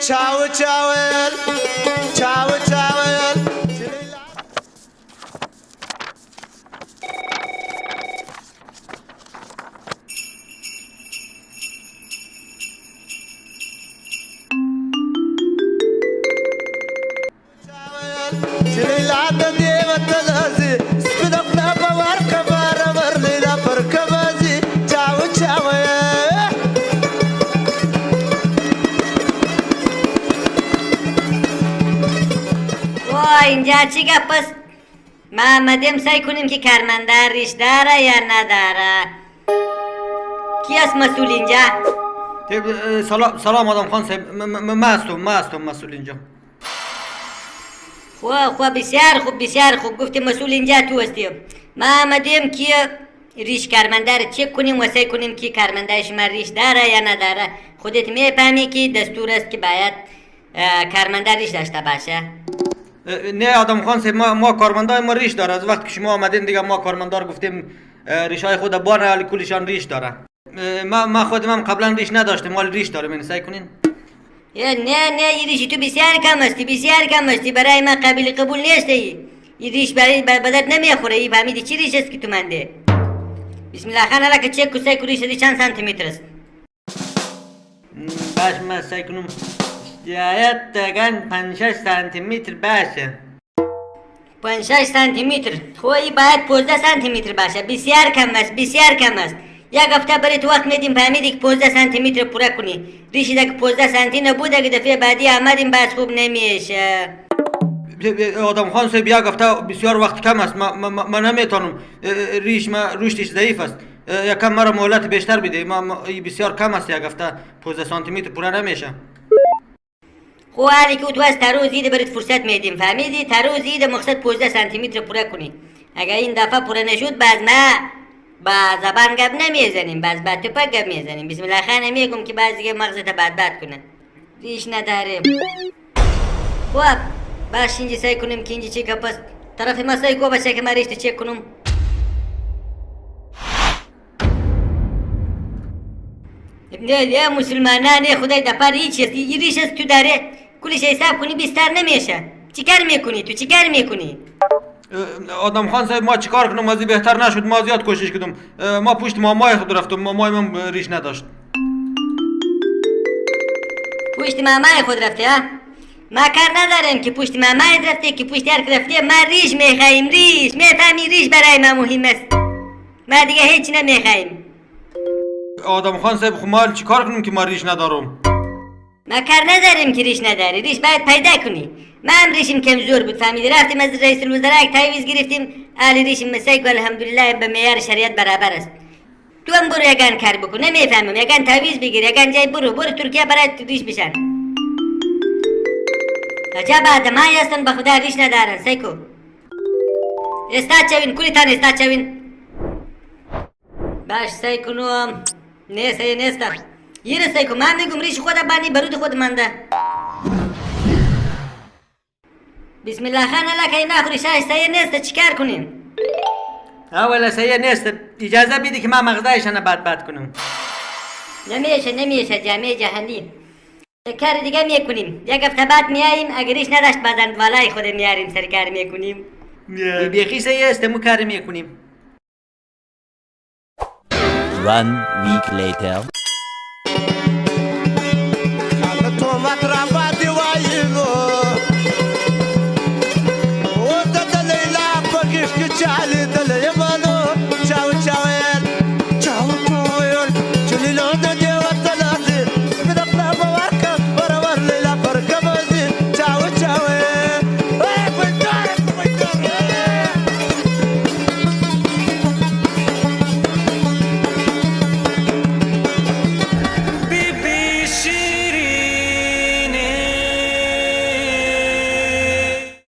چاو چاول چاو چاول اینجا چی گپ است؟ ما آمدیم سعی کنیم که کارمندار ریش داره یا نداره. کی است مسئول اینجا؟ سلام آدم خان صاحب، ما هستم مسئول اینجا. خوب بسیار خوب گفتی مسئول اینجا تو هستی. ما آمدیم که ریش کارمندار چک کنیم و سعی کنیم که کارمندار شما ریش داره یا نداره. خودت میفهمی که دستور است که باید کارمندار ریش داشته باشه. نه آدم خان صاحب، ما کارمندای ما ریش داره. از وقتی که شما آمدین دیگه ما کارمندار گفتیم ریشای خود باره، ولی کلشان ریش داره. ما خودم هم قبلا ریش نداشتم، ولی ریش داره. سعی کنین. نه این ریشی تو بسیار کم استی برای ما قبول نیستی. این ریش برای بدت نمیخوره. این فهمیدی چی ریش است که تو منده؟ بسم الله خان حالا که چک کو سعی ریش دی چند سانتی متر است؟ باش ما سعی کنم شاید دقیقاً 5-6 سانتی متر باشه. 5-6 سانتی متر؟ خوی باید 15 سانتی متر باشه. بسیار کم است. یک هفته برای تو وقت میدیم فهمیدی که 15 سانتی متر پورا کنی. ریشی که 15 سانتی نبوده که دفعه بعدی آمدیم باز خوب نمیشه. آدم خان صاحب یک هفته بسیار وقت کم است. ما نمیتونم. ریش ما رشدش ضعیف است. یکم مرا مهلت بیشتر بده. بسیار کم است. یک هفته 15 سانتی متر پورا نمیشه. خو حالی که تو از تا روز ایده برات فرصت میدیم فهمیدی؟ تا روز ایده مقصد 15 سانتی متر پورا کنی. اگر این دفعه پورا نشد باز ما با زبان گپ نمیزنیم، باز با توپک گپ میزنیم. بسم الله خانه میگم که باز دیگه مغزت بد کنه. ریش نداره. خوب باش اینجا سعی کنیم که اینجا چی گپ است. طرف ما سعی کو باشه که ما ریش چک کنم. نه مسلمانان خدای دپار هیچ است. این ریش است تو داره کلش حساب کنی بیستر نمیشه. چیکار میکنی تو؟ چیکار میکنی؟ آدم خان صاحب ما چیکار کنم؟ از بهتر نشد. ما زیاد کوشش کردم. ما پشت مامای خود رفتم. مامای من ریش نداشت. پشت مامای خود رفته ها؟ ما کار نداریم که پشت مامای رفته که پشت هر رفته. ما ریش میخوایم. ریش میفهمی؟ ریش برای ما مهم است. ما دیگه هیچ نمیخوایم. آدم خان صاحب خب ما چیکار کنیم که ما ریش ندارم؟ ما کار نداریم که ریش نداری. ریش باید پیدا کنی. ما هم ریشم کمزور بود فهمیدی. رفتیم از رئیس الوزراء تایویز گرفتیم. آلی ریشم مسیک و الحمدلله به معیار شریعت برابر است. تو هم برو یگان کار بکن. نمیفهمم. یگان تایویز بگیر. یگان جای برو ترکیه برای ریش بشن. عجب آدمایی هستن به خدا ریش ندارن. سیکو استاد چوین کلیتان استاد چوین. باش سعی کنم. نیست یه سعی کنم. من میگم ریش خود بانی برود خود منده. بسم الله خان الله که این نخوری شای سعی نیست. چیکار کنیم؟ اولا سعی نیست. اجازه بیدی که ما مغزایشان بد کنم. نمیشه جامعه جهانی. کار دیگه میکنیم. یک هفته بعد میاییم. اگر ریش نداشت بازند والای خود میاریم سرکار میکنیم. بیخی سعی است مو کار میکنیم. 1 week later. تو مطرفا دیوایلو او ته د لیلا پکښ کې چالي د لیمانو چاو چاویل